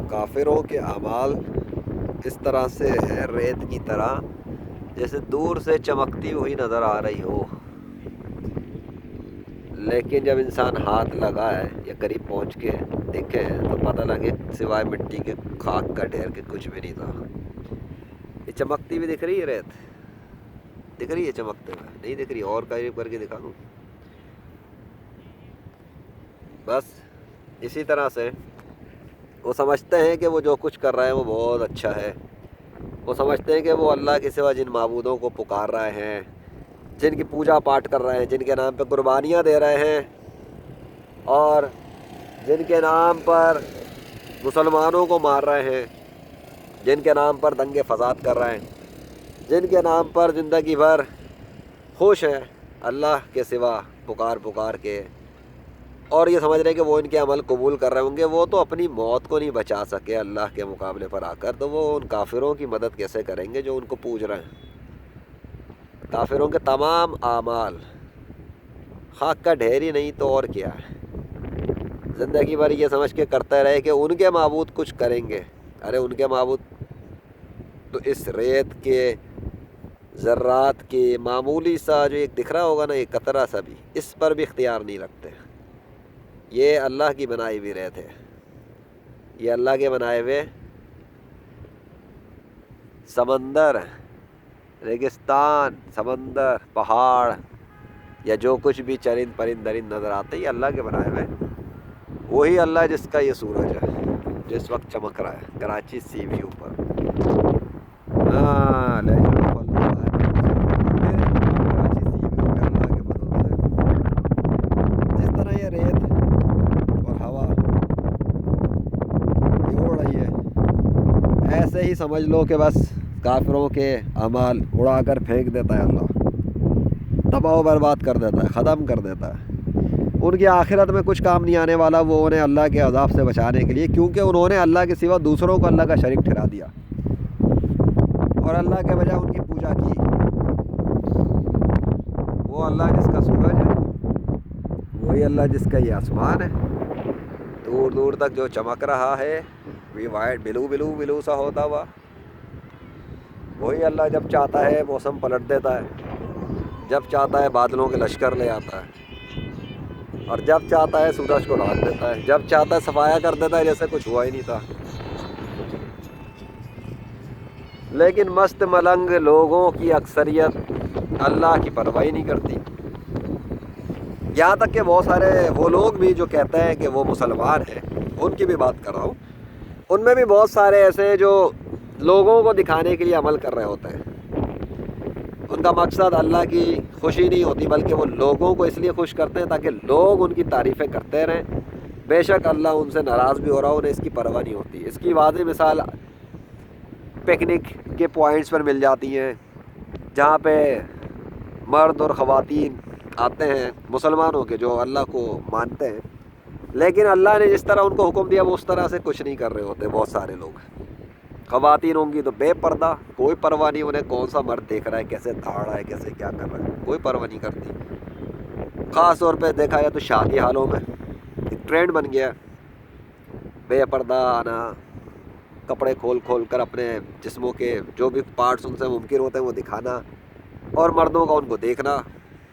کافروں کے اعمال اس طرح سے ہے ریت کی طرح، جیسے دور سے چمکتی ہوئی نظر آ رہی ہو، لیکن جب انسان ہاتھ لگائے یا قریب پہنچ کے دیکھے تو پتہ لگے سوائے مٹی کے خاک کا ڈھیر کے کچھ بھی نہیں تھا۔ یہ چمکتی بھی دکھ رہی ہے ریت، دکھ رہی ہے چمکتے ہوئے؟ نہیں دکھ رہی، اور قریب کر کے دکھا دوں۔ بس اسی طرح سے وہ سمجھتے ہیں کہ وہ جو کچھ کر رہے ہیں وہ بہت اچھا ہے، وہ سمجھتے ہیں کہ وہ اللہ کے سوا جن معبودوں کو پکار رہے ہیں، جن کی پوجا پاٹ کر رہے ہیں، جن کے نام پہ قربانیاں دے رہے ہیں، اور جن کے نام پر مسلمانوں کو مار رہے ہیں، جن کے نام پر دنگے فساد کر رہے ہیں، جن کے نام پر زندگی بھر خوش ہیں اللہ کے سوا پکار پکار کے، اور یہ سمجھ رہے ہیں کہ وہ ان کے عمل قبول کر رہے ہوں گے، وہ تو اپنی موت کو نہیں بچا سکے اللہ کے مقابلے پر آ کر، تو وہ ان کافروں کی مدد کیسے کریں گے جو ان کو پوج رہے ہیں؟ کافروں کے تمام اعمال خاک کا ڈھیر ہی نہیں تو اور کیا ہے، زندگی بھر یہ سمجھ کے کرتے رہے کہ ان کے معبود کچھ کریں گے۔ ارے ان کے معبود تو اس ریت کے ذرات کے معمولی سا جو ایک دکھ رہا ہوگا نا، ایک قطرہ سا بھی، اس پر بھی اختیار نہیں رکھتے۔ یہ اللہ کی بنائی ہوئی ریت ہے، یہ اللہ کے بنائے ہوئے سمندر، ریگستان، سمندر، پہاڑ، یا جو کچھ بھی چرند پرند درند نظر آتے ہیں، یہ اللہ کے بنائے ہوئے۔ وہی اللہ جس کا یہ سورج ہے جس وقت چمک رہا ہے کراچی سی ویو پر، جس طرح یہ ریت اور ہوا یہ اڑ رہی ہے، ایسے ہی سمجھ لو کہ بس کافروں کے اعمال اڑا کر پھینک دیتا ہے اللہ، تباہ و برباد کر دیتا ہے، ختم کر دیتا ہے۔ ان کی آخرت میں کچھ کام نہیں آنے والا، وہ انہیں اللہ کے عذاب سے بچانے کے لیے، کیونکہ انہوں نے اللہ کے سوا دوسروں کو اللہ کا شریک ٹھہرا دیا اور اللہ کے بجائے ان کی پوجا کی۔ وہ اللہ جس کا سورج ہے، وہی اللہ جس کا یہ آسمان ہے، دور دور تک جو چمک رہا ہے، وہ وائٹ بلو بلو بلو سا ہوتا ہوا، وہی اللہ جب چاہتا ہے موسم پلٹ دیتا ہے، جب چاہتا ہے بادلوں کے لشکر لے آتا ہے، اور جب چاہتا ہے سورج کو ڈھانپ دیتا ہے، جب چاہتا ہے صفایا کر دیتا ہے جیسے کچھ ہوا ہی نہیں تھا۔ لیکن مست ملنگ لوگوں کی اکثریت اللہ کی پرواہ نہیں کرتی، یہاں تک کہ بہت سارے وہ لوگ بھی جو کہتے ہیں کہ وہ مسلمان ہیں، ان کی بھی بات کر رہا ہوں، ان میں بھی بہت سارے ایسے جو لوگوں کو دکھانے کے لیے عمل کر رہے ہوتے ہیں۔ ان کا مقصد اللہ کی خوشی نہیں ہوتی، بلکہ وہ لوگوں کو اس لیے خوش کرتے ہیں تاکہ لوگ ان کی تعریفیں کرتے رہیں۔ بے شک اللہ ان سے ناراض بھی ہو رہا ہو، انہیں اس کی پرواہ نہیں ہوتی۔ اس کی واضح مثال پکنک کے پوائنٹس پر مل جاتی ہیں، جہاں پہ مرد اور خواتین آتے ہیں مسلمانوں کے جو اللہ کو مانتے ہیں، لیکن اللہ نے جس طرح ان کو حکم دیا وہ اس طرح سے کچھ نہیں کر رہے ہوتے۔ بہت سارے لوگ خواتین ہوں گی تو بے پردہ، کوئی پرواہ نہیں انہیں کون سا مرد دیکھ رہا ہے، کیسے دھاڑ رہا ہے، کیسے کیا کر رہا ہے، کوئی پرواہ نہیں کرتی۔ خاص طور پہ دیکھا جائے تو شادی حالوں میں ایک ٹرینڈ بن گیا بے پردہ آنا، کپڑے کھول کھول کر اپنے جسموں کے جو بھی پارٹس ان سے ممکن ہوتے ہیں وہ دکھانا، اور مردوں کا ان کو دیکھنا،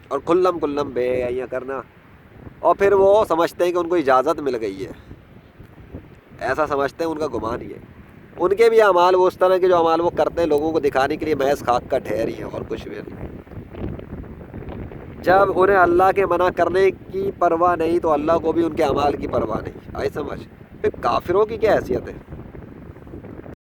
اور کھلم کھلم بے حیاں کرنا، اور پھر وہ سمجھتے ہیں کہ ان کو اجازت مل گئی ہے، ایسا سمجھتے ہیں، ان کا گمان ہی ہے۔ ان کے بھی اعمال وہ اس طرح کے جو اعمال وہ کرتے ہیں لوگوں کو دکھانے کے لیے محض خاک کا ڈھیر ہی ہے اور کچھ بھی نہیں۔ جب انہیں اللہ کے منع کرنے کی پرواہ نہیں تو اللہ کو بھی ان کے اعمال کی پرواہ نہیں۔ آئی سمجھ؟ پھر کافروں کی کیا حیثیت ہے؟